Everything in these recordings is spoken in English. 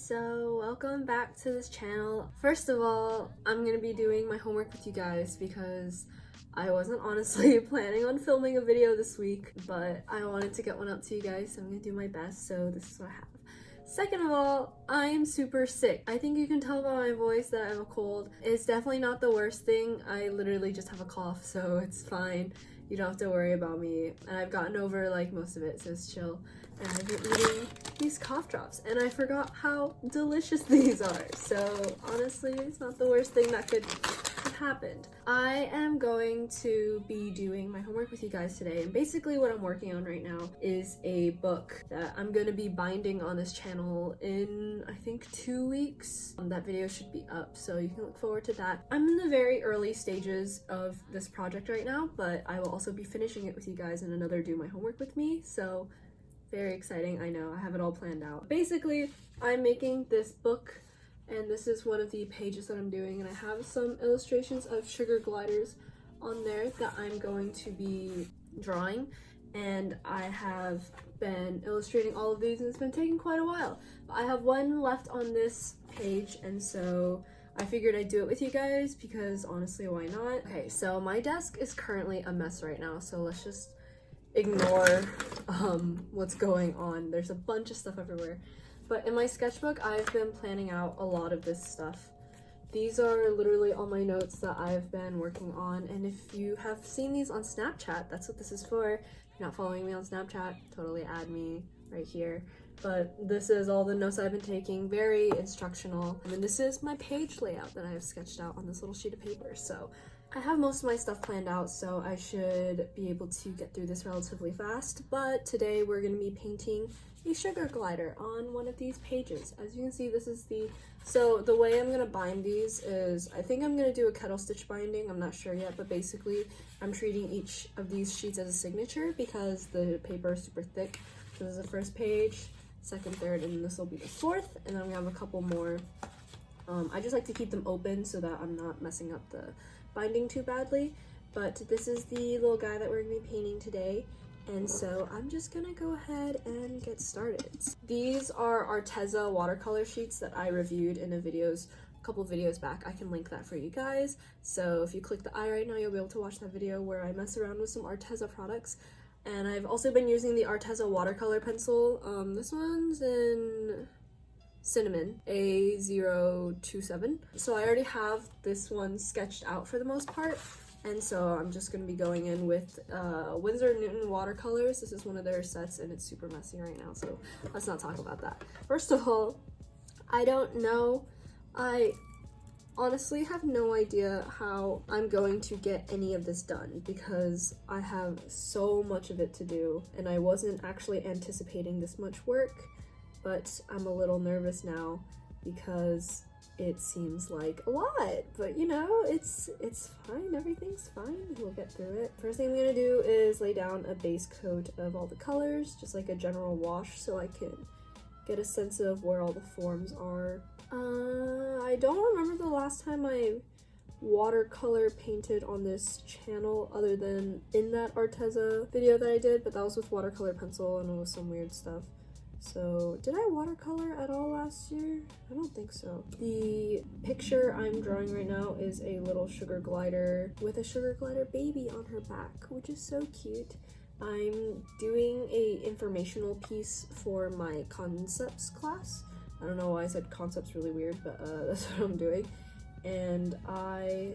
So welcome back to this channel. First of all, I'm gonna be doing my homework with you guys because I wasn't honestly planning on filming a video this week, but I wanted to get one up to you guys, so I'm gonna do my best. So this is what I have. Second of all, I am super sick. I think you can tell by my voice that I have a cold. It's definitely not the worst thing. I literally just have a cough, so it's fine. You don't have to worry about me. And I've gotten over like most of it, so it's chill. And I've been eating these cough drops, and I forgot how delicious these are. So honestly, it's not the worst thing that could have happened. I am going to be doing my homework with you guys today, and basically what I'm working on right now is a book that I'm going to be binding on this channel in, I think, 2 weeks. That video should be up, so you can look forward to that. I'm in the very early stages of this project right now, but I will also be finishing it with you guys in another Do My Homework With Me, so very exciting. I know, I have it all planned out. Basically, I'm making this book, and this is one of the pages that I'm doing, and I have some illustrations of sugar gliders on there that I'm going to be drawing, and I have been illustrating all of these, and it's been taking quite a while. But I have one left on this page, and so I figured I'd do it with you guys because honestly, why not? Okay, so my desk is currently a mess right now, so let's just ignore what's going on. There's a bunch of stuff everywhere. But in my sketchbook, I've been planning out a lot of this stuff. These are literally all my notes that I've been working on, and if you have seen these on Snapchat, that's what this is for. If you're not following me on Snapchat, totally add me right here. But this is all the notes I've been taking, very instructional. And then this is my page layout that I have sketched out on this little sheet of paper. So I have most of my stuff planned out, so I should be able to get through this relatively fast. But today we're going to be painting a sugar glider on one of these pages. As you can see, this is so the way I'm going to bind these is, I think I'm going to do a kettle stitch binding, I'm not sure yet, but basically I'm treating each of these sheets as a signature because the paper is super thick. So this is the first page, second, third, and this will be the fourth, and then we have a couple more. I just like to keep them open so that I'm not messing up the binding too badly. But this is the little guy that we're going to be painting today, and so I'm just gonna go ahead and get started. These are Arteza watercolor sheets that I reviewed in a couple videos back. I can link that for you guys, so if you click the eye right now, you'll be able to watch that video where I mess around with some Arteza products. And I've also been using the Arteza watercolor pencil. This one's in Cinnamon A027. So I already have this one sketched out for the most part, and so I'm just going to be going in with Winsor & Newton watercolors. This is one of their sets, and it's super messy right now, so let's not talk about that. First of all, I don't know. I honestly have no idea how I'm going to get any of this done because I have so much of it to do, and I wasn't actually anticipating this much work. But I'm a little nervous now because it seems like a lot, but you know, it's fine, everything's fine, we'll get through it. First thing I'm gonna do is lay down a base coat of all the colors, just like a general wash, so I can get a sense of where all the forms are. I don't remember the last time I watercolor painted on this channel other than in that Arteza video that I did, but that was with watercolor pencil and it was some weird stuff. So, did I watercolor at all last year? I don't think so. The picture I'm drawing right now is a little sugar glider with a sugar glider baby on her back, which is so cute. I'm doing a informational piece for my concepts class. I don't know why I said concepts really weird, but that's what I'm doing. And I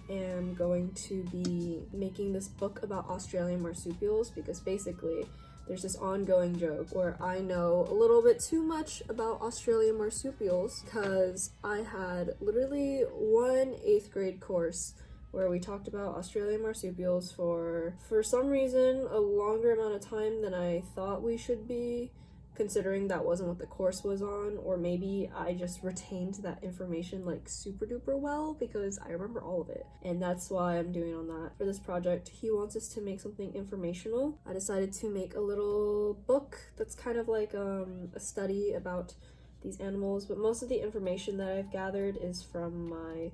am going to be making this book about Australian marsupials because basically there's this ongoing joke where I know a little bit too much about Australian marsupials because I had literally one 8th grade course where we talked about Australian marsupials for some reason a longer amount of time than I thought we should be, considering that wasn't what the course was on, or maybe I just retained that information like super duper well because I remember all of it, and that's why I'm doing on that for this project. He wants us to make something informational. I decided to make a little book that's kind of like a study about these animals, but most of the information that I've gathered is from my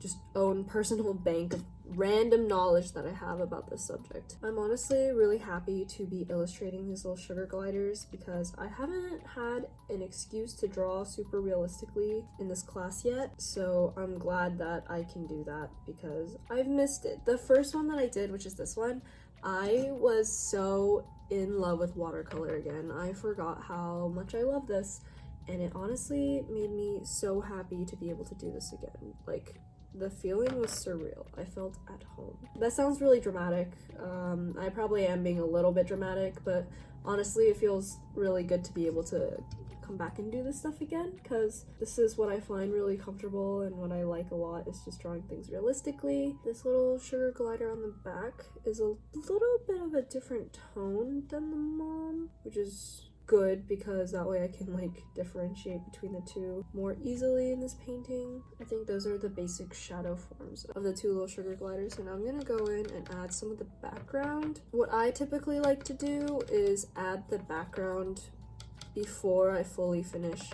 just own personal bank of random knowledge that I have about this subject. I'm honestly really happy to be illustrating these little sugar gliders because I haven't had an excuse to draw super realistically in this class yet, so I'm glad that I can do that because I've missed it. The first one that I did, which is this one, I was so in love with watercolor again. I forgot how much I love this, and it honestly made me so happy to be able to do this again. Like, the feeling was surreal. I felt at home. That sounds really dramatic. I probably am being a little bit dramatic, but honestly it feels really good to be able to come back and do this stuff again, because this is what I find really comfortable and what I like a lot is just drawing things realistically. This little sugar glider on the back is a little bit of a different tone than the mom, which is good because that way I can like differentiate between the two more easily in this painting. I think those are the basic shadow forms of the two little sugar gliders, and I'm gonna go in and add some of the background. What I typically like to do is add the background before I fully finish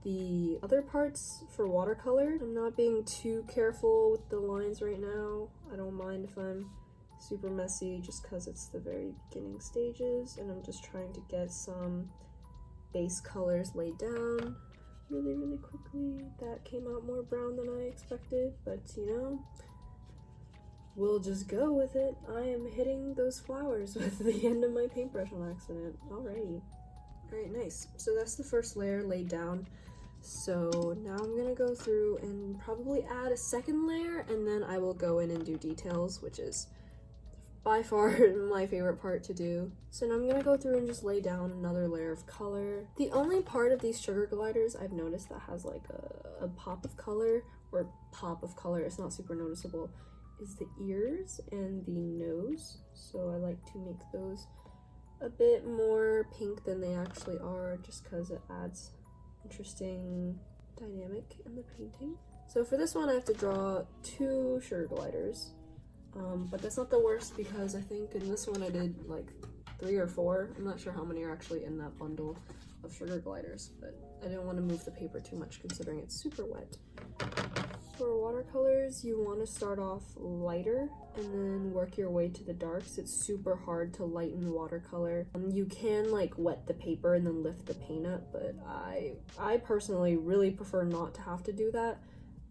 the other parts for watercolor. I'm not being too careful with the lines right now. I don't mind if I'm super messy just because it's the very beginning stages, and I'm just trying to get some base colors laid down really quickly. That came out more brown than I expected, but you know, we'll just go with it. I am hitting those flowers with the end of my paintbrush on accident. Alrighty. Alright, nice. So that's the first layer laid down. So now I'm gonna go through and probably add a second layer, and then I will go in and do details, which is by far my favorite part to do. So now I'm gonna go through and just lay down another layer of color. The only part of these sugar gliders I've noticed that has like a pop of color, or pop of color, it's not super noticeable, is the ears and the nose. So I like to make those a bit more pink than they actually are, just because it adds interesting dynamic in the painting. So for this one I have to draw 2 sugar gliders. But that's not the worst because I think in this one I did like 3 or 4. I'm not sure how many are actually in that bundle of sugar gliders, but I didn't want to move the paper too much considering it's super wet. For watercolors, you want to start off lighter and then work your way to the darks. It's super hard to lighten watercolor. You can like wet the paper and then lift the paint up, but I personally really prefer not to have to do that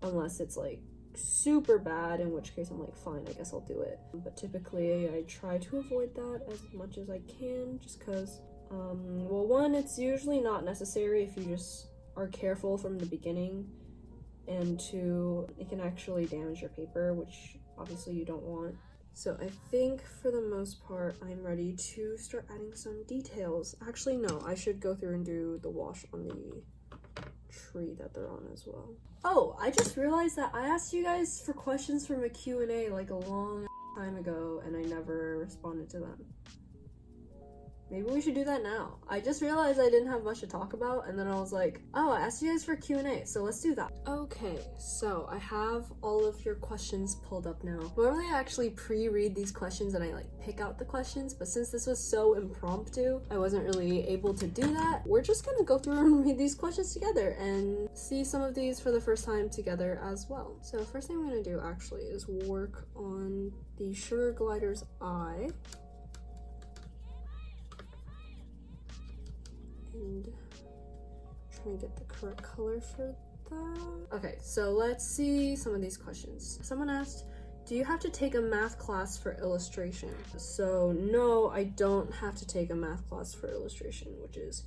unless it's like super bad, in which case I'm like, fine, I guess I'll do it. But typically I try to avoid that as much as I can, just because well, one, it's usually not necessary if you just are careful from the beginning, and 2, it can actually damage your paper, which obviously you don't want. So I think for the most part I'm ready to start adding some details. Actually no, I should go through and do the wash on the tree that they're on as well. Oh, I just realized that I asked you guys for questions from a Q&A like a long time ago and I never responded to them. Maybe we should do that now. I just realized I didn't have much to talk about, and then I was like, oh, I asked you guys for Q&A, so let's do that. Okay, so I have all of your questions pulled up now. Normally I actually pre-read these questions and I like pick out the questions, but since this was so impromptu, I wasn't really able to do that. We're just gonna go through and read these questions together and see some of these for the first time together as well. So first thing I'm gonna do actually is work on the sugar glider's eye. And trying to get the correct color for that. Okay, so let's see some of these questions. Someone asked, do you have to take a math class for illustration? So no, I don't have to take a math class for illustration, which is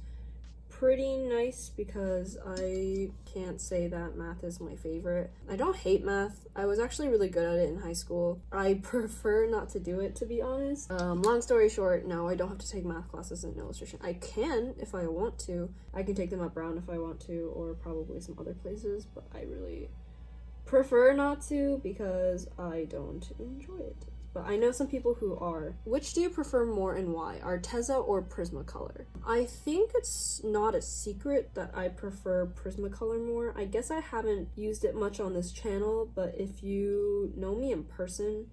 pretty nice because I can't say that math is my favorite. I don't hate math. I was actually really good at it in high school. I prefer not to do it, to be honest. Long story short, no, I don't have to take math classes in illustration. I can if I want to. I can take them at Brown if I want to, or probably some other places, but I really prefer not to because I don't enjoy it. But I know some people who are. Which do you prefer more and why? Arteza or Prismacolor? I think it's not a secret that I prefer Prismacolor more. I guess I haven't used it much on this channel, but if you know me in person,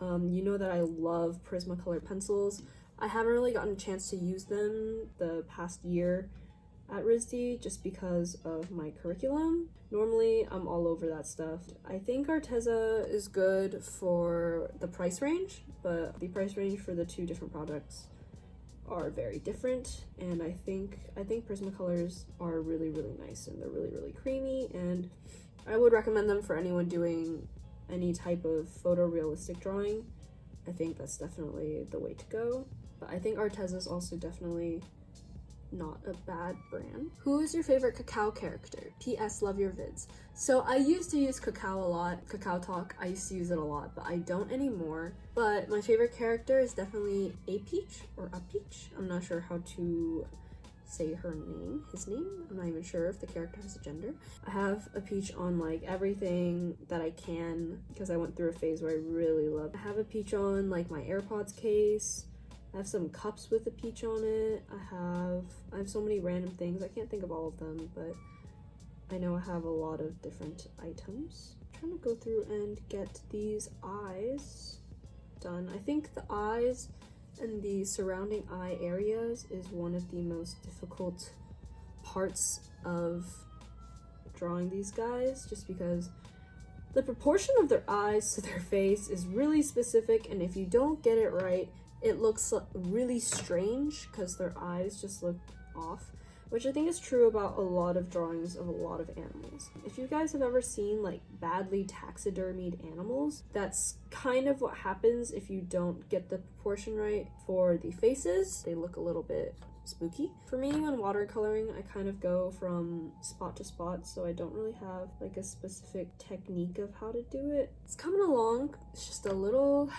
you know that I love Prismacolor pencils. I haven't really gotten a chance to use them the past year, at RISD just because of my curriculum. Normally, I'm all over that stuff. I think Arteza is good for the price range, but the price range for the two different products are very different, and I think Prismacolors are really nice, and they're really creamy, and I would recommend them for anyone doing any type of photorealistic drawing. I think that's definitely the way to go. But I think Arteza is also definitely not a bad brand. Who is your favorite cacao character? PS, love your vids. So I used to use cacao a lot, Cacao Talk, I used to use it a lot, but I don't anymore. But my favorite character is definitely a peach or a peach. I'm not sure how to say his name. I'm not even sure if the character has a gender. I have a peach on like everything that I can because I went through a phase where I really loved. I have a peach on like my AirPods case. I have some cups with a peach on it. I have so many random things. I can't think of all of them, but I know I have a lot of different items. I'm trying to go through and get these eyes done. I think the eyes and the surrounding eye areas is one of the most difficult parts of drawing these guys, just because the proportion of their eyes to their face is really specific, and if you don't get it right, it looks really strange because their eyes just look off, which I think is true about a lot of drawings of a lot of animals. If you guys have ever seen like badly taxidermied animals, that's kind of what happens if you don't get the proportion right for the faces. They look a little bit spooky. For me, when watercoloring, I kind of go from spot to spot, so I don't really have like a specific technique of how to do it. It's coming along. It's just a little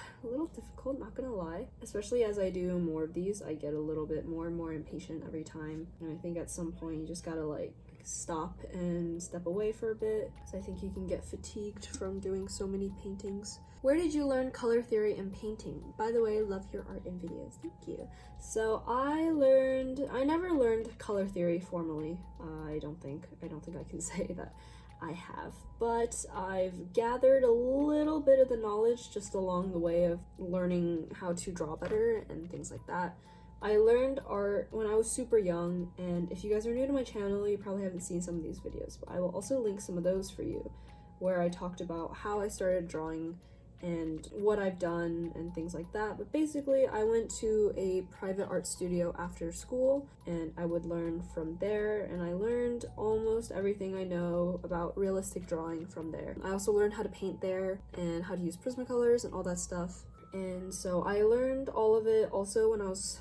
difficult, not gonna lie. Especially as I do more of these, I get a little bit more and more impatient every time, and I think at some point you just gotta like stop and step away for a bit, because I think you can get fatigued from doing so many paintings. Where did you learn color theory and painting? By the way, love your art and videos. Thank you. So I never learned color theory formally. I don't think I can say that I have, but I've gathered a little bit of the knowledge just along the way of learning how to draw better and things like that. I learned art when I was super young, and if you guys are new to my channel, you probably haven't seen some of these videos, but I will also link some of those for you, where I talked about how I started drawing and what I've done and things like that. But basically, I went to a private art studio after school, and I would learn from there, and I learned almost everything I know about realistic drawing from there. I also learned how to paint there and how to use Prismacolors and all that stuff, and so I learned all of it also when I was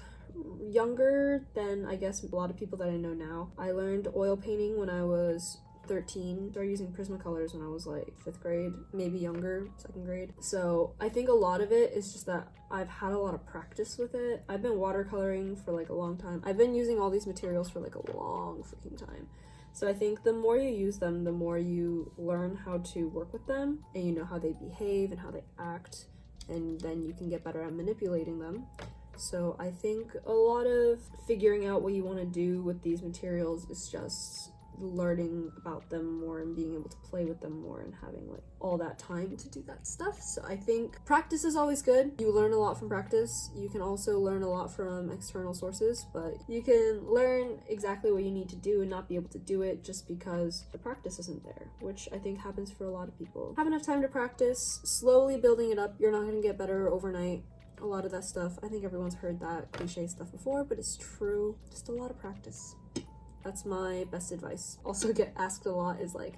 younger than I guess a lot of people that I know now. I learned oil painting when I was 13, started using Prismacolors when I was like 5th grade, maybe younger, 2nd grade. So I think a lot of it is just that I've had a lot of practice with it. I've been watercoloring for like a long time. I've been using all these materials for like a long freaking time. So I think the more you use them, the more you learn how to work with them, and you know how they behave and how they act, and then you can get better at manipulating them. So I think a lot of figuring out what you want to do with these materials is just learning about them more and being able to play with them more and having like all that time to do that stuff. So I think practice is always good. You learn a lot from practice. You can also learn a lot from external sources, but you can learn exactly what you need to do and not be able to do it just because the practice isn't there, which I think happens for a lot of people. Have enough time to practice, slowly building it up. You're not going to get better overnight. A lot of that stuff, I think everyone's heard that cliche stuff before, but it's true. Just a lot of practice. That's my best advice. Also get asked a lot is like,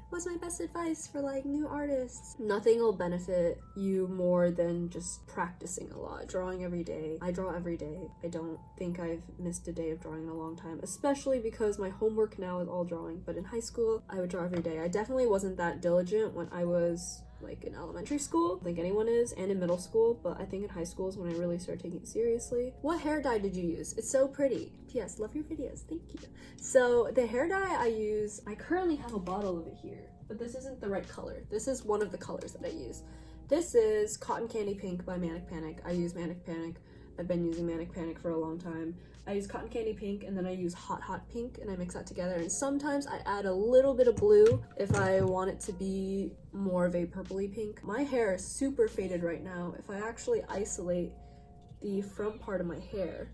what's my best advice for like new artists? Nothing will benefit you more than just practicing a lot. Drawing every day. I draw every day. I don't think I've missed a day of drawing in a long time, especially because my homework now is all drawing, but in high school, I would draw every day. I definitely wasn't that diligent when I was like in elementary school. I think anyone is, and in middle school, but I think in high school is when I really started taking it seriously. What hair dye did you use? It's so pretty. P.S. Love your videos. Thank you. So the hair dye I use, I currently have a bottle of it here, but this isn't the right color. This is one of the colors that I use. This is Cotton Candy Pink by Manic Panic. I use Manic Panic. I've been using Manic Panic for a long time. I use Cotton Candy Pink, and then I use Hot Hot Pink, and I mix that together, and sometimes I add a little bit of blue if I want it to be more of a purpley pink. My hair is super faded right now. If I actually isolate the front part of my hair,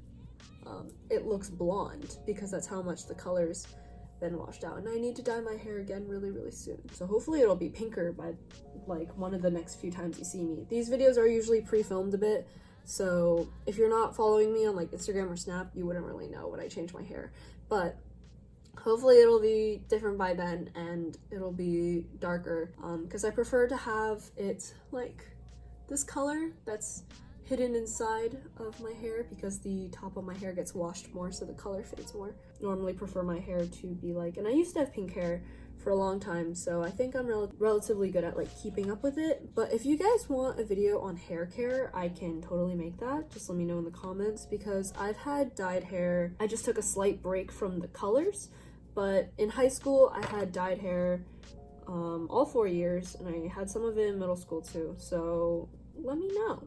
it looks blonde because that's how much the color's been washed out. And I need to dye my hair again really soon, so hopefully it'll be pinker by like one of the next few times you see me. These videos are usually pre-filmed a bit, so if you're not following me on like Instagram or Snap, you wouldn't really know when I change my hair, but hopefully it'll be different by then and it'll be darker, because I prefer to have it like this color that's hidden inside of my hair, because the top of my hair gets washed more so the color fades more. Normally prefer my hair to be like, and I used to have pink hair for a long time, so I think I'm relatively good at like keeping up with it. But if you guys want a video on hair care, I can totally make that. Just let me know in the comments, because I've had dyed hair. I just took a slight break from the colors, but in high school I had dyed hair all 4 years, and I had some of it in middle school too, so let me know.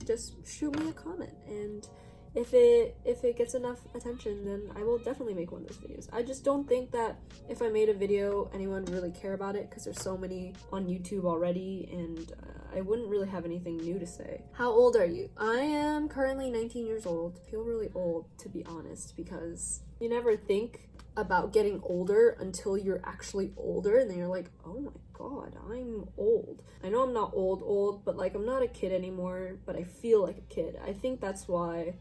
Just shoot me a comment, and if it gets enough attention, then I will definitely make one of those videos. I just don't think that if I made a video anyone would really care about it, because there's so many on YouTube already, and I wouldn't really have anything new to say. How old are you? I am currently 19 years old. I feel really old, to be honest, because you never think about getting older until you're actually older, and then you're like, oh my god, I'm old. I know I'm not old, but like I'm not a kid anymore, but I feel like a kid. I think that's why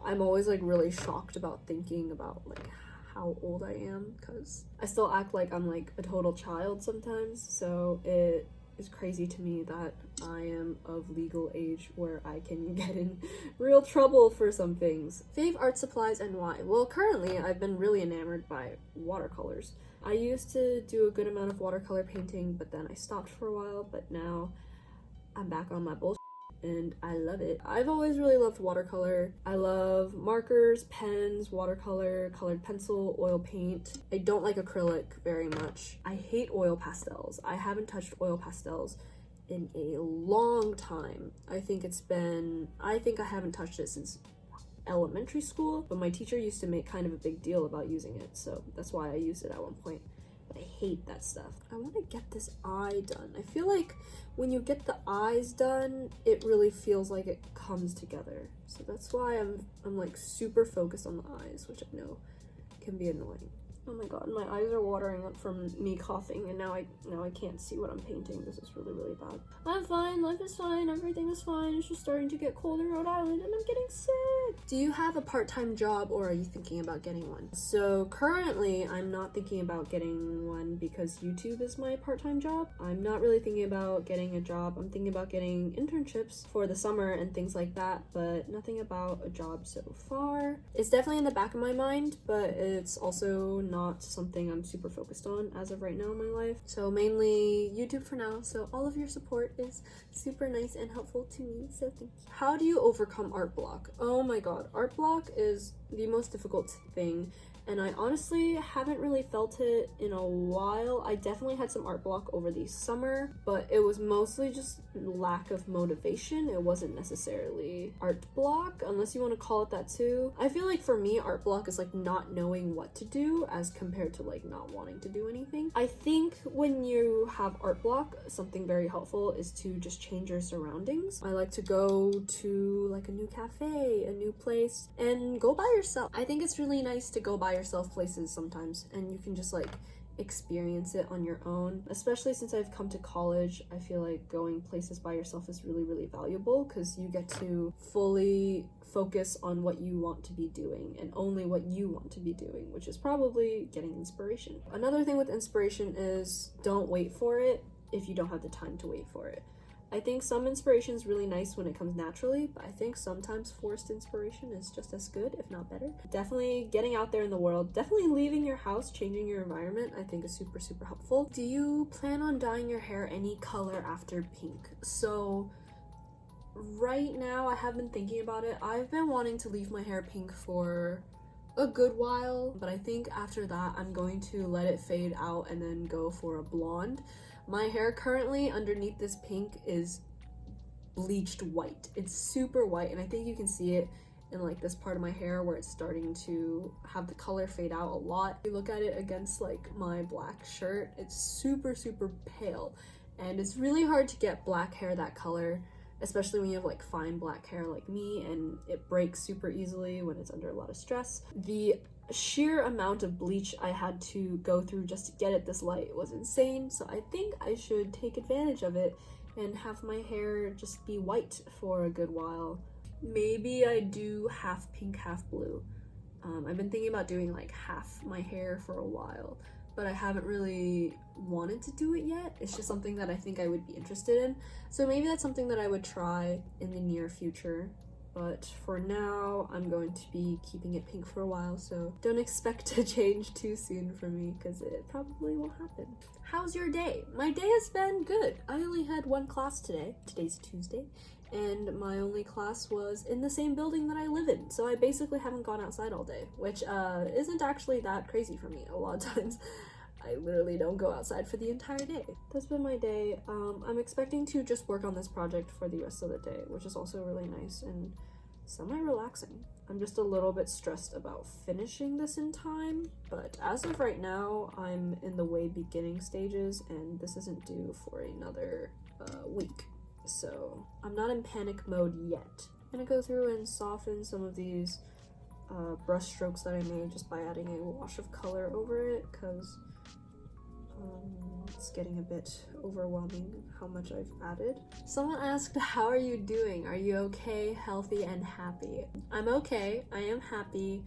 I'm always like really shocked about thinking about like how old I am, because I still act like I'm like a total child sometimes, so it is crazy to me that I am of legal age where I can get in real trouble for some things. Fave art supplies and why? Well, currently I've been really enamored by watercolors. I used to do a good amount of watercolor painting, but then I stopped for a while, but now I'm back on my bullshit and I love it. I've always really loved watercolor. I love markers, pens, watercolor, colored pencil, oil paint. I don't like acrylic very much. I hate oil pastels. I haven't touched oil pastels in a long time. I think I haven't touched it since elementary school, but my teacher used to make kind of a big deal about using it, so that's why I used it at one point. But I hate that stuff. I want to get this eye done. I feel like when you get the eyes done, it really feels like it comes together. So that's why I'm like super focused on the eyes, which I know can be annoying. Oh my god, my eyes are watering up from me coughing, and now I can't see what I'm painting. This is really bad. I'm fine, life is fine, everything is fine. It's just starting to get cold in Rhode Island and I'm getting sick. Do you have a part-time job, or are you thinking about getting one? So currently I'm not thinking about getting one because YouTube is my part-time job. I'm not really thinking about getting a job. I'm thinking about getting internships for the summer and things like that, but nothing about a job so far. It's definitely in the back of my mind, but it's also not something I'm super focused on as of right now in my life. So mainly YouTube for now, so all of your support is super nice and helpful to me, so thank you. How do you overcome art block? Oh my god, art block is the most difficult thing, and I honestly haven't really felt it in a while. I definitely had some art block over the summer, but it was mostly just lack of motivation. It wasn't necessarily art block, unless you want to call it that too. I feel like for me, art block is like not knowing what to do as compared to like not wanting to do anything. I think when you have art block, something very helpful is to just change your surroundings. I like to go to like a new cafe, a new place, and go by yourself. I think it's really nice to go by yourself places sometimes, and you can just like experience it on your own. Especially since I've come to college, I feel like going places by yourself is really valuable, because you get to fully focus on what you want to be doing and only what you want to be doing, which is probably getting inspiration. Another thing with inspiration is don't wait for it if you don't have the time to wait for it. I think some inspiration is really nice when it comes naturally, but I think sometimes forced inspiration is just as good, if not better. Definitely getting out there in the world, definitely leaving your house, changing your environment, I think is super helpful. Do you plan on dyeing your hair any color after pink? So right now I have been thinking about it. I've been wanting to leave my hair pink for a good while, but I think after that I'm going to let it fade out and then go for a blonde. My hair currently underneath this pink is bleached white. It's super white, and I think you can see it in like this part of my hair where it's starting to have the color fade out a lot. If you look at it against like my black shirt, it's super pale, and it's really hard to get black hair that color especially when you have like fine black hair like me and it breaks super easily when it's under a lot of stress. The sheer amount of bleach I had to go through just to get it this light was insane, so I think I should take advantage of it and have my hair just be white for a good while. Maybe I do half pink, half blue. I've been thinking about doing like half my hair for a while, but I haven't really wanted to do it yet. It's just something that I think I would be interested in. So maybe that's something that I would try in the near future. But for now, I'm going to be keeping it pink for a while, so don't expect a change too soon for me, because it probably won't happen. How's your day? My day has been good. I only had one class today. Today's Tuesday. And my only class was in the same building that I live in, so I basically haven't gone outside all day, which isn't actually that crazy for me. A lot of times I literally don't go outside for the entire day. That's been my day. I'm expecting to just work on this project for the rest of the day, which is also really nice and semi-relaxing. I'm just a little bit stressed about finishing this in time, but as of right now, I'm in the way beginning stages, and this isn't due for another week. So I'm not in panic mode yet. I'm gonna go through and soften some of these brush strokes that I made just by adding a wash of color over it, because it's getting a bit overwhelming how much I've added. Someone asked, how are you doing? Are you okay, healthy, and happy? I'm okay. I am happy.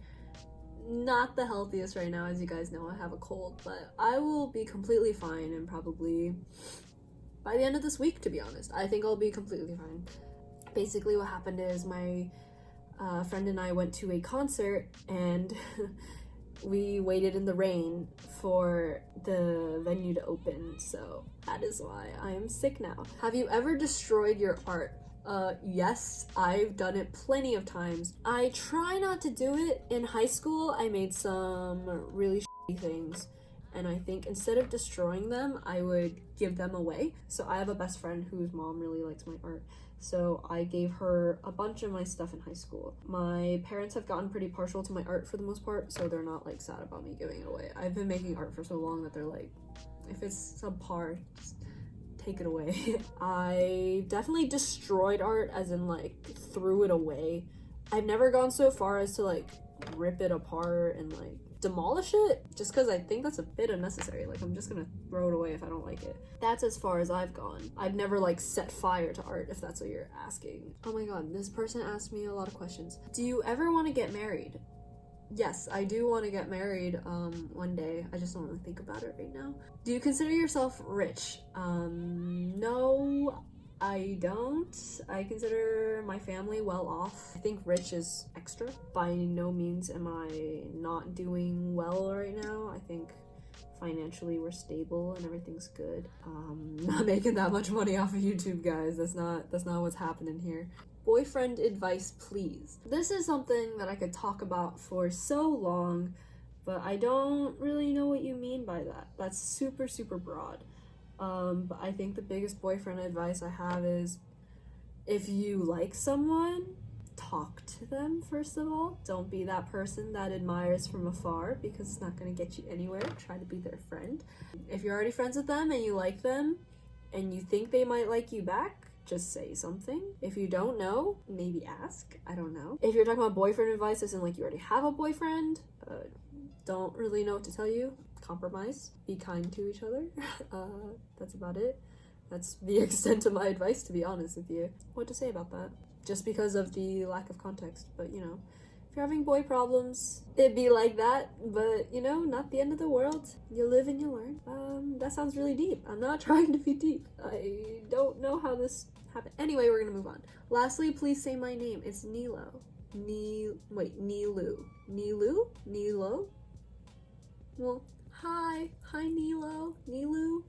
Not the healthiest right now, as you guys know. I have a cold, but I will be completely fine, and probably by the end of this week, to be honest. I think I'll be completely fine. Basically what happened is my friend and I went to a concert, and we waited in the rain for the venue to open, so that is why I am sick now. Have you ever destroyed your art? Yes, I've done it plenty of times. I try not to do it. In high school, I made some really shitty things, and I think instead of destroying them, I would give them away. So I have a best friend whose mom really likes my art, so I gave her a bunch of my stuff in high school. My parents have gotten pretty partial to my art for the most part, so they're not like sad about me giving it away. I've been making art for so long that they're like, if it's subpar, just take it away. I definitely destroyed art, as in like threw it away. I've never gone so far as to like rip it apart and like demolish it, just because I think that's a bit unnecessary. Like, I'm just gonna throw it away if I don't like it. That's as far as I've gone. I've never like set fire to art, if that's what you're asking. Oh my god, this person asked me a lot of questions. Do you ever want to get married? Yes, I do want to get married one day. I just don't really think about it right now. Do you consider yourself rich? No, I don't. I consider my family well off. I think rich is extra. By no means am I not doing well right now. I think financially we're stable and everything's good. Not making that much money off of YouTube, guys. That's not what's happening here. Boyfriend advice, please. This is something that I could talk about for so long, but I don't really know what you mean by that. That's super, super broad. But I think the biggest boyfriend advice I have is, if you like someone, talk to them first of all. Don't be that person that admires from afar, because it's not going to get you anywhere. Try to be their friend. If you're already friends with them and you like them and you think they might like you back, just say something. If you don't know, maybe ask. I don't know. If you're talking about boyfriend advice, as in like you already have a boyfriend, don't really know what to tell you. Compromise. Be kind to each other. That's about it. That's the extent of my advice, to be honest with you. What to say about that? Just because of the lack of context. But, you know, if you're having boy problems, it'd be like that. But, you know, not the end of the world. You live and you learn. That sounds really deep. I'm not trying to be deep. I don't know how this happened. Anyway, we're gonna move on. Lastly, please say my name. It's Nilo. Nilu. Nilu? Nilo? Well, hi Nilo. Nilu?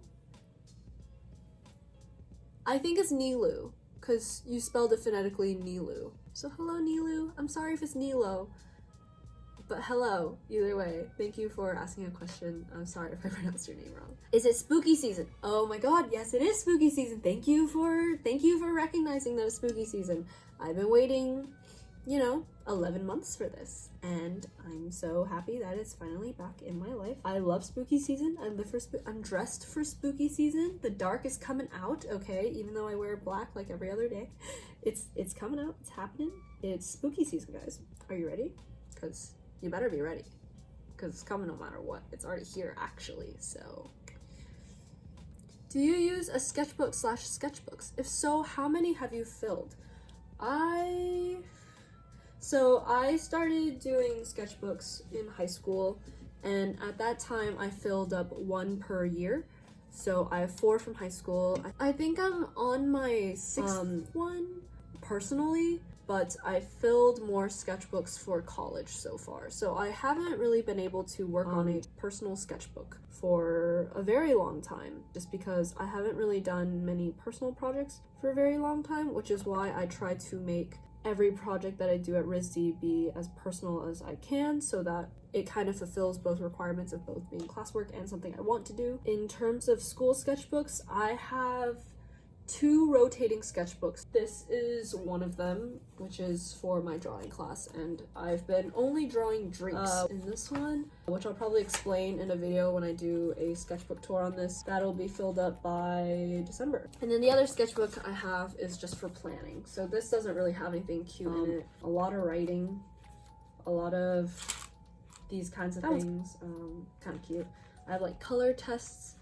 I think it's Nilu, because you spelled it phonetically Nilu. So hello, Nilu. I'm sorry if it's Nilo, but hello, either way. Thank you for asking a question. I'm sorry if I pronounced your name wrong. Is it spooky season? Oh my god, yes, it is spooky season. Thank you for recognizing that it's spooky season. I've been waiting you know, 11 months for this, and I'm so happy that it's finally back in my life. I love spooky season. I'm dressed for spooky season. The dark is coming out, okay, even though I wear black like every other day. It's coming out. It's happening. It's spooky season, guys. Are you ready? Because you better be ready, because it's coming no matter what. It's already here, actually. So, do you use a sketchbook / sketchbooks? If so, how many have you filled? So I started doing sketchbooks in high school, and at that time I filled up 1 per year. So I have 4 from high school. I think I'm on my 6th one personally, but I filled more sketchbooks for college so far. So I haven't really been able to work on a personal sketchbook for a very long time, just because I haven't really done many personal projects for a very long time, which is why I try to make every project that I do at RISD be as personal as I can, so that it kind of fulfills both requirements of both being classwork and something I want to do. In terms of school sketchbooks, I have 2 rotating sketchbooks. This is one of them, which is for my drawing class, and I've been only drawing drinks in this one, which I'll probably explain in a video when I do a sketchbook tour on this. That'll be filled up by December. And then the other sketchbook I have is just for planning. So this doesn't really have anything cute in it. A lot of writing, a lot of these kinds of things, kind of cute. I have like color tests,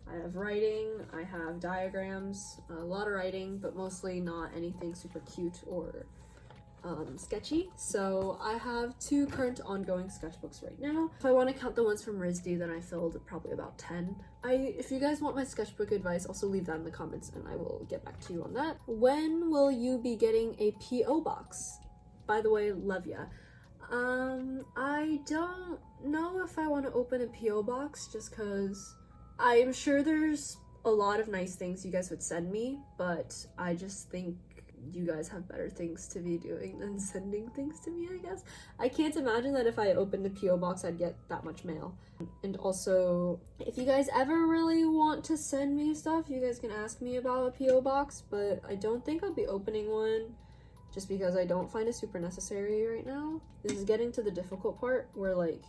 I have writing, I have diagrams, a lot of writing, but mostly not anything super cute or sketchy. So I have 2 current ongoing sketchbooks right now. If I want to count the ones from RISD, then I filled probably about 10. If you guys want my sketchbook advice, also leave that in the comments and I will get back to you on that. When will you be getting a P.O. box? By the way, love ya. I don't know if I want to open a P.O. box, just because I'm sure there's a lot of nice things you guys would send me, but I just think you guys have better things to be doing than sending things to me, I guess. I can't imagine that if I opened a P.O. box, I'd get that much mail. And also, if you guys ever really want to send me stuff, you guys can ask me about a P.O. box, but I don't think I'll be opening one, just because I don't find it super necessary right now. This is getting to the difficult part, where like,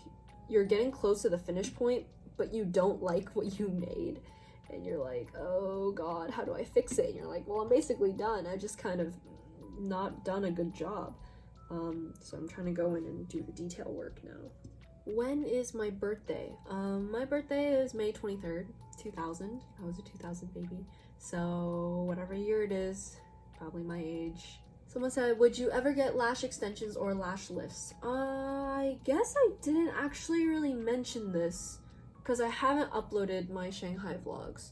you're getting close to the finish point, but you don't like what you made, and you're like, oh god, how do I fix it? And you're like, well, I'm basically done. I just kind of not done a good job. So I'm trying to go in and do the detail work now. When is my birthday? My birthday is May 23rd, 2000. I was a 2000 baby. So whatever year it is, probably my age. Someone said, would you ever get lash extensions or lash lifts? I guess I didn't actually really mention this, because I haven't uploaded my Shanghai vlogs,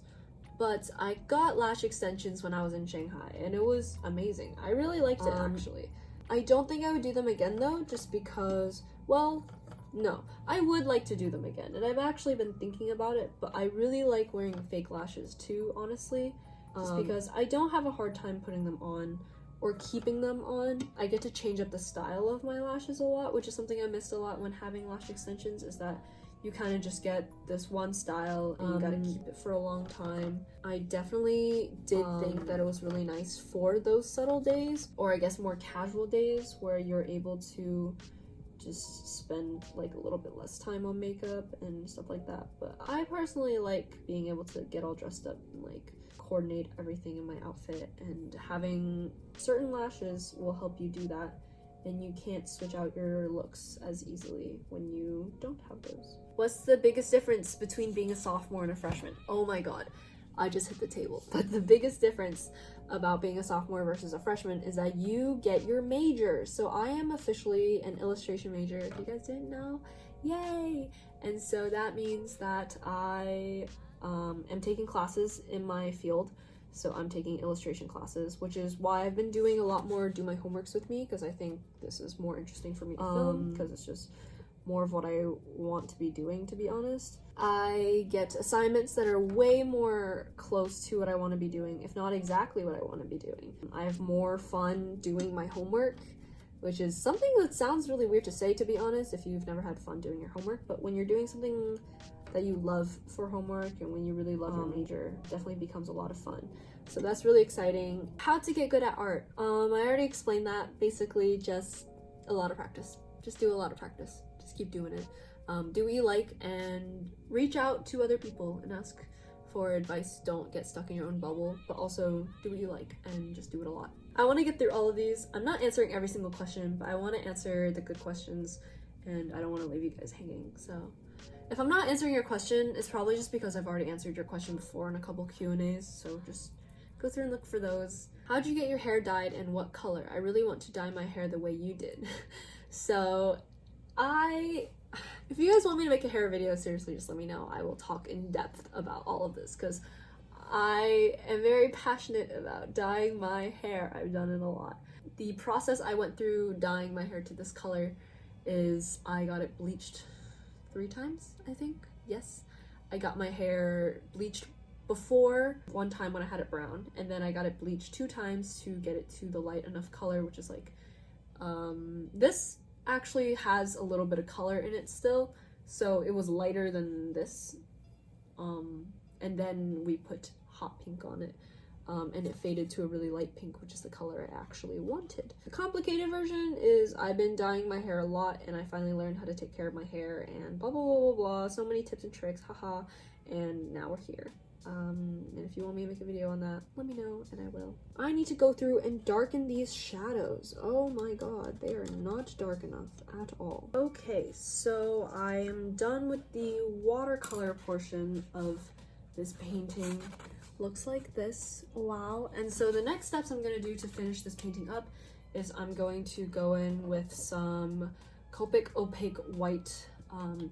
but I got lash extensions when I was in Shanghai, and it was amazing. I really liked it, actually. I don't think I would do them again, though, just because, well, no. I would like to do them again, and I've actually been thinking about it, but I really like wearing fake lashes, too, honestly, just because I don't have a hard time putting them on or keeping them on. I get to change up the style of my lashes a lot, which is something I missed a lot when having lash extensions, is that you kind of just get this one style and you gotta keep it for a long time. I definitely did think that it was really nice for those subtle days, or I guess more casual days, where you're able to just spend like a little bit less time on makeup and stuff like that. But I personally like being able to get all dressed up and like coordinate everything in my outfit, and having certain lashes will help you do that, and you can't switch out your looks as easily when you don't have those. What's the biggest difference between being a sophomore and a freshman? Oh my god, I just hit the table. But the biggest difference about being a sophomore versus a freshman is that you get your major. So I am officially an illustration major, if you guys didn't know. Yay! And so that means that I am taking classes in my field. So I'm taking illustration classes, which is why I've been doing a lot more do my homeworks with me, because I think this is more interesting for me to film, because it's just more of what I want to be doing, to be honest. I get assignments that are way more close to what I want to be doing, if not exactly what I want to be doing. I have more fun doing my homework, which is something that sounds really weird to say, to be honest, if you've never had fun doing your homework, but when you're doing something that you love for homework, and when you really love your major, it definitely becomes a lot of fun. So that's really exciting. How to get good at art. I already explained that. Basically just a lot of practice. Just do a lot of practice. Just keep doing it. Do what you like and reach out to other people and ask for advice. Don't get stuck in your own bubble, but also do what you like and just do it a lot. I want to get through all of these. I'm not answering every single question, but I want to answer the good questions and I don't want to leave you guys hanging. So if I'm not answering your question, it's probably just because I've already answered your question before in a couple Q&As, so just go through and look for those. How'd you get your hair dyed and what color? I really want to dye my hair the way you did. So if you guys want me to make a hair video, seriously, just let me know. I will talk in depth about all of this because I am very passionate about dyeing my hair. I've done it a lot. The process I went through dyeing my hair to this color is I got it bleached 3 times, I think. Yes. I got my hair bleached before, one time when I had it brown, and then I got it bleached 2 times to get it to the light enough color, which is like, this actually has a little bit of color in it still, so it was lighter than this, and then we put hot pink on it, and it faded to a really light pink, which is the color I actually wanted. The complicated version is I've been dyeing my hair a lot and I finally learned how to take care of my hair and blah blah blah blah blah, so many tips and tricks, haha, and now we're here. And if you want me to make a video on that, let me know and I will. I need to go through and darken these shadows. Oh my god, they are not dark enough at all. Okay, so I am done with the watercolor portion of this painting. Looks like this. Wow. And so the next steps I'm going to do to finish this painting up is I'm going to go in with some Copic opaque white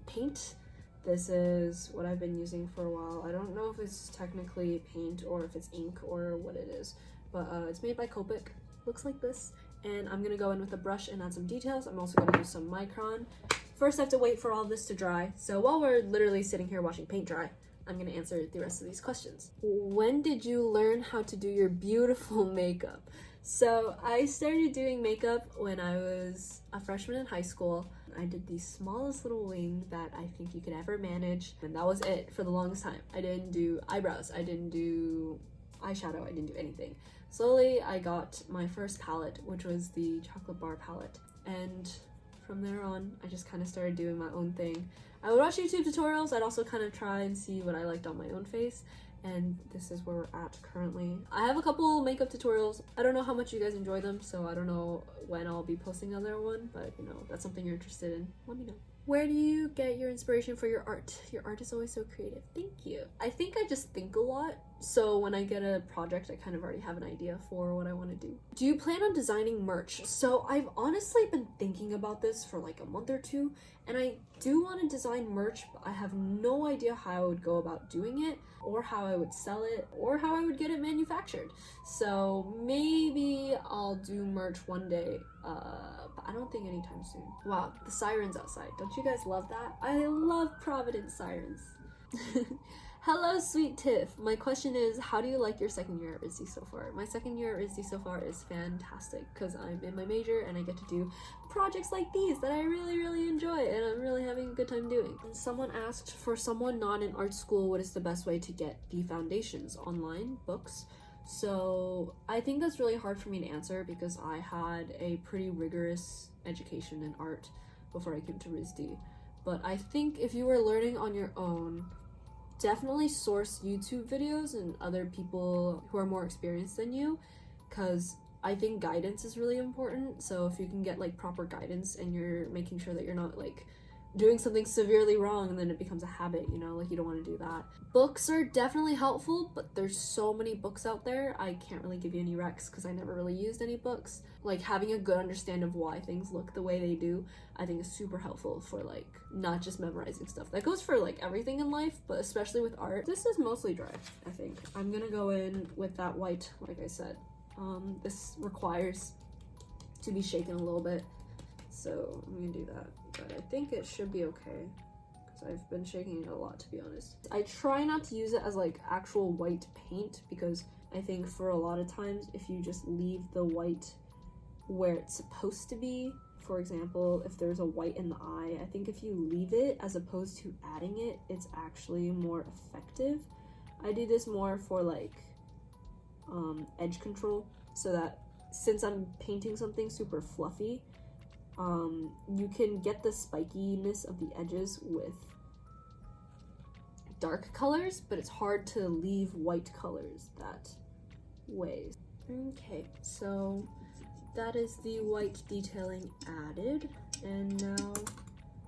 paint. This is what I've been using for a while. I don't know if it's technically paint or if it's ink or what it is, but it's made by Copic. Looks like this. And I'm gonna go in with a brush and add some details. I'm also gonna use some micron. First, I have to wait for all this to dry. So while we're literally sitting here watching paint dry, I'm gonna answer the rest of these questions. When did you learn how to do your beautiful makeup? So I started doing makeup when I was a freshman in high school. I did the smallest little wing that I think you could ever manage, and that was it for the longest time. I didn't do eyebrows, I didn't do eyeshadow, I didn't do anything. Slowly I got my first palette, which was the chocolate bar palette, and from there on I just kind of started doing my own thing. I would watch YouTube tutorials. I'd also kind of try and see what I liked on my own face, and this is where we're at currently. I have a couple makeup tutorials. I don't know how much you guys enjoy them, so I don't know when I'll be posting another one, but you know, that's something you're interested in, let me know. Where do you get your inspiration for your art? Your art is always so creative. Thank you. I think I just think a lot, so when I get a project, I kind of already have an idea for what I want to do. Do you plan on designing merch? So I've honestly been thinking about this for like a month or two, and I do want to design merch, but I have no idea how I would go about doing it, or how I would sell it, or how I would get it manufactured. So maybe I'll do merch one day, but I don't think anytime soon. Wow, the sirens outside. Don't you guys love that? I love Providence sirens. Hello, sweet Tiff. My question is, how do you like your second year at RISD so far? My second year at RISD so far is fantastic because I'm in my major and I get to do projects like these that I really enjoy and I'm really having a good time doing. And someone asked, for someone not in art school, what is the best way to get the foundations? Online, books? So I think that's really hard for me to answer because I had a pretty rigorous education in art before I came to RISD. But I think if you were learning on your own, definitely source YouTube videos and other people who are more experienced than you, because I think guidance is really important. So if you can get like proper guidance and you're making sure that you're not like doing something severely wrong and then it becomes a habit, you know, like you don't want to do that. Books are definitely helpful, but there's so many books out there. I can't really give you any recs because I never really used any books. Like having a good understanding of why things look the way they do, I think is super helpful for like not just memorizing stuff. That goes for like everything in life, but especially with art. This is mostly dry, I think. I'm gonna go in with that white, like I said. This requires to be shaken a little bit, so I'm gonna do that. But I think it should be okay because I've been shaking it a lot, to be honest. I try not to use it as like actual white paint because I think for a lot of times if you just leave the white where it's supposed to be, for example, if there's a white in the eye, I think if you leave it as opposed to adding it, it's actually more effective. I do this more for like edge control, so that since I'm painting something super fluffy, You can get the spikiness of the edges with dark colors, but it's hard to leave white colors that way. Okay, so that is the white detailing added, and now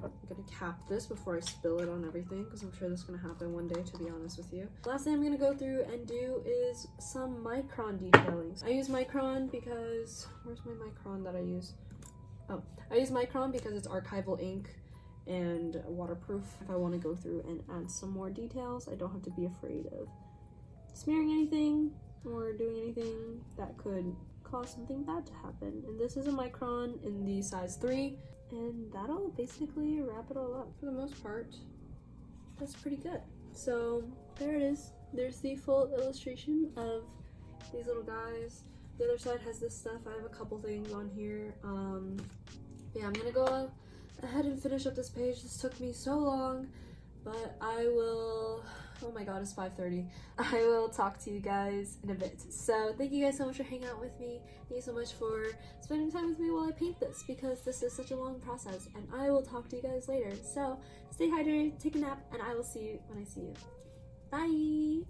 I'm gonna cap this before I spill it on everything, because I'm sure this is gonna happen one day, to be honest with you. Last thing I'm gonna go through and do is some micron detailing. I use micron because, where's my micron that I use? Oh, I use micron because it's archival ink and waterproof. If I want to go through and add some more details, I don't have to be afraid of smearing anything or doing anything that could cause something bad to happen. And this is a micron in the size 3, and that'll basically wrap it all up. For the most part, that's pretty good. So there it is. There's the full illustration of these little guys. The other side has this stuff. I have a couple things on here. Yeah, I'm gonna go ahead and finish up this page. This took me so long, but I will, oh my god, it's 5:30. I will talk to you guys in a bit. So thank you guys so much for hanging out with me. Thank you so much for spending time with me while I paint this, because this is such a long process, and I will talk to you guys later. So stay hydrated, take a nap, and I will see you when I see you. Bye.